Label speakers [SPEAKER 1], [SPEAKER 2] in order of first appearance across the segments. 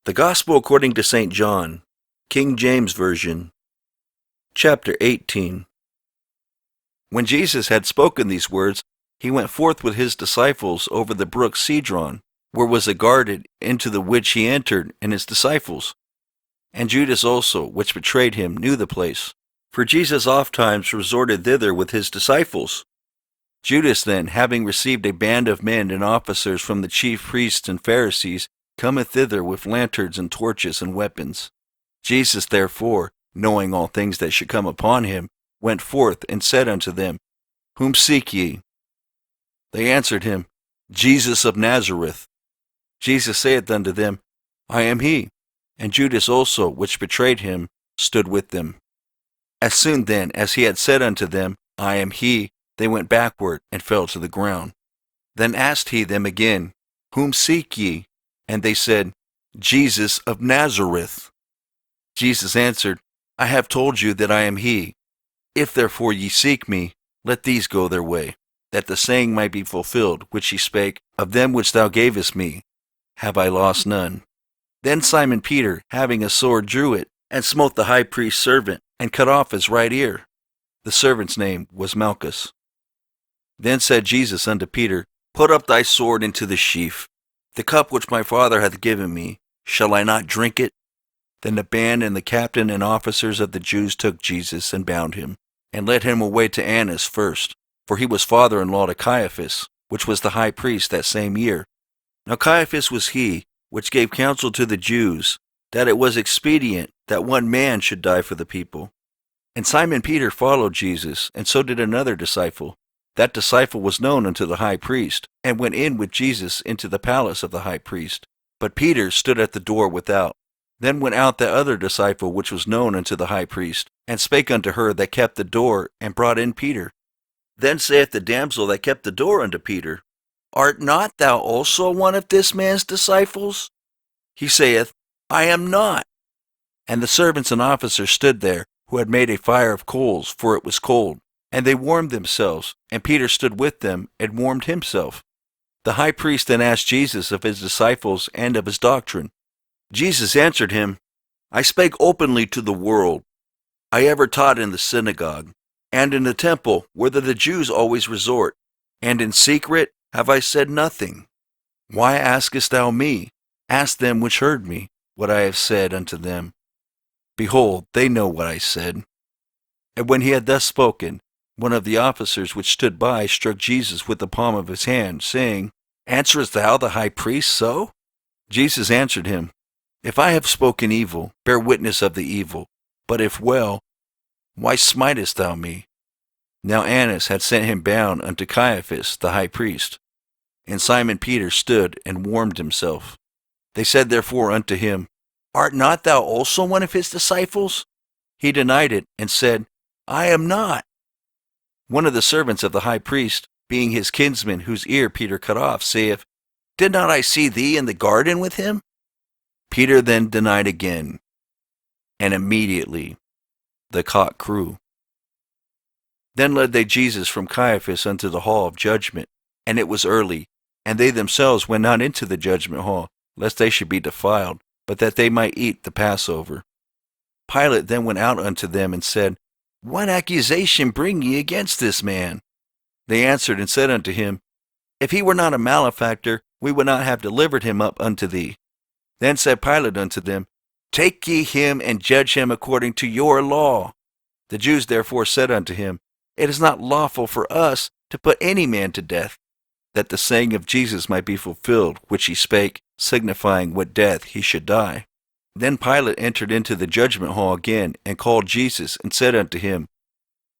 [SPEAKER 1] The Gospel according to St. John, King James Version, chapter 18. When Jesus had spoken these words, he went forth with his disciples over the brook Cedron, where was a garden, into the which he entered, and his disciples. And Judas also, which betrayed him, knew the place, for Jesus ofttimes resorted thither with his disciples. Judas then, having received a band of men and officers from the chief priests and Pharisees, cometh thither with lanterns and torches and weapons. Jesus therefore, knowing all things that should come upon him, went forth and said unto them, Whom seek ye? They answered him, Jesus of Nazareth. Jesus saith unto them, I am he. And Judas also, which betrayed him, stood with them. As soon then as he had said unto them, I am he, they went backward and fell to the ground. Then asked he them again, Whom seek ye? And they said, Jesus of Nazareth. Jesus answered, I have told you that I am he. If therefore ye seek me, let these go their way, that the saying might be fulfilled, which he spake, Of them which thou gavest me, have I lost none. Then Simon Peter, having a sword, drew it, and smote the high priest's servant, and cut off his right ear. The servant's name was Malchus. Then said Jesus unto Peter, Put up thy sword into the sheath. The cup which my Father hath given me, shall I not drink it? Then the band and the captain and officers of the Jews took Jesus and bound him, and led him away to Annas first, for he was father-in-law to Caiaphas, which was the high priest that same year. Now Caiaphas was he which gave counsel to the Jews, that it was expedient that one man should die for the people. And Simon Peter followed Jesus, and so did another disciple. That disciple was known unto the high priest, and went in with Jesus into the palace of the high priest. But Peter stood at the door without. Then went out that other disciple which was known unto the high priest, and spake unto her that kept the door, and brought in Peter. Then saith the damsel that kept the door unto Peter, Art not thou also one of this man's disciples? He saith, I am not. And the servants and officers stood there, who had made a fire of coals, for it was cold. And they warmed themselves, and Peter stood with them, and warmed himself. The high priest then asked Jesus of his disciples and of his doctrine. Jesus answered him, I spake openly to the world. I ever taught in the synagogue, and in the temple, whither the Jews always resort, and in secret have I said nothing. Why askest thou me? Ask them which heard me, what I have said unto them. Behold, they know what I said. And when he had thus spoken, one of the officers which stood by struck Jesus with the palm of his hand, saying, Answerest thou the high priest so? Jesus answered him, If I have spoken evil, bear witness of the evil. But if well, why smitest thou me? Now Annas had sent him bound unto Caiaphas the high priest. And Simon Peter stood and warmed himself. They said therefore unto him, Art not thou also one of his disciples? He denied it, and said, I am not. One of the servants of the high priest, being his kinsman whose ear Peter cut off, saith, Did not I see thee in the garden with him? Peter then denied again, and immediately the cock crew. Then led they Jesus from Caiaphas unto the hall of judgment, and it was early, and they themselves went not into the judgment hall, lest they should be defiled, but that they might eat the Passover. Pilate then went out unto them and said, What accusation bring ye against this man? They answered and said unto him, If he were not a malefactor, we would not have delivered him up unto thee. Then said Pilate unto them, Take ye him and judge him according to your law. The Jews therefore said unto him, It is not lawful for us to put any man to death, that the saying of Jesus might be fulfilled, which he spake, signifying what death he should die. Then Pilate entered into the judgment hall again, and called Jesus, and said unto him,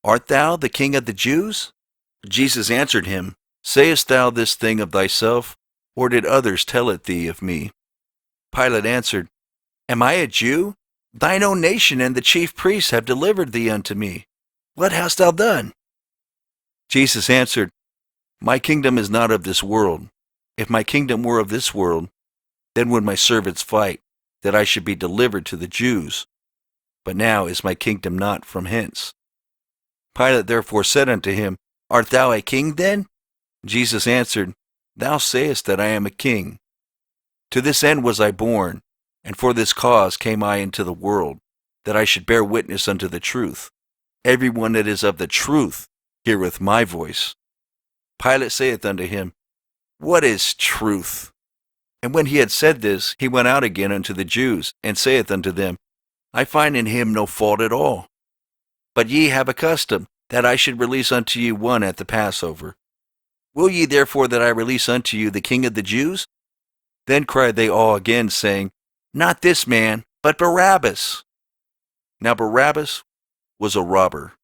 [SPEAKER 1] Art thou the king of the Jews? Jesus answered him, Sayest thou this thing of thyself, or did others tell it thee of me? Pilate answered, Am I a Jew? Thine own nation and the chief priests have delivered thee unto me. What hast thou done? Jesus answered, My kingdom is not of this world. If my kingdom were of this world, then would my servants fight, that I should be delivered to the Jews. But now is my kingdom not from hence. Pilate therefore said unto him, Art thou a king then? Jesus answered, Thou sayest that I am a king. To this end was I born, And for this cause came I into the world, that I should bear witness unto the truth. Every one that is of the truth heareth my voice. Pilate saith unto him, What is truth? And when he had said this, he went out again unto the Jews, and saith unto them, I find in him no fault at all. But ye have a custom, that I should release unto you one at the Passover. Will ye therefore that I release unto you the King of the Jews? Then cried they all again, saying, Not this man, but Barabbas. Now Barabbas was a robber.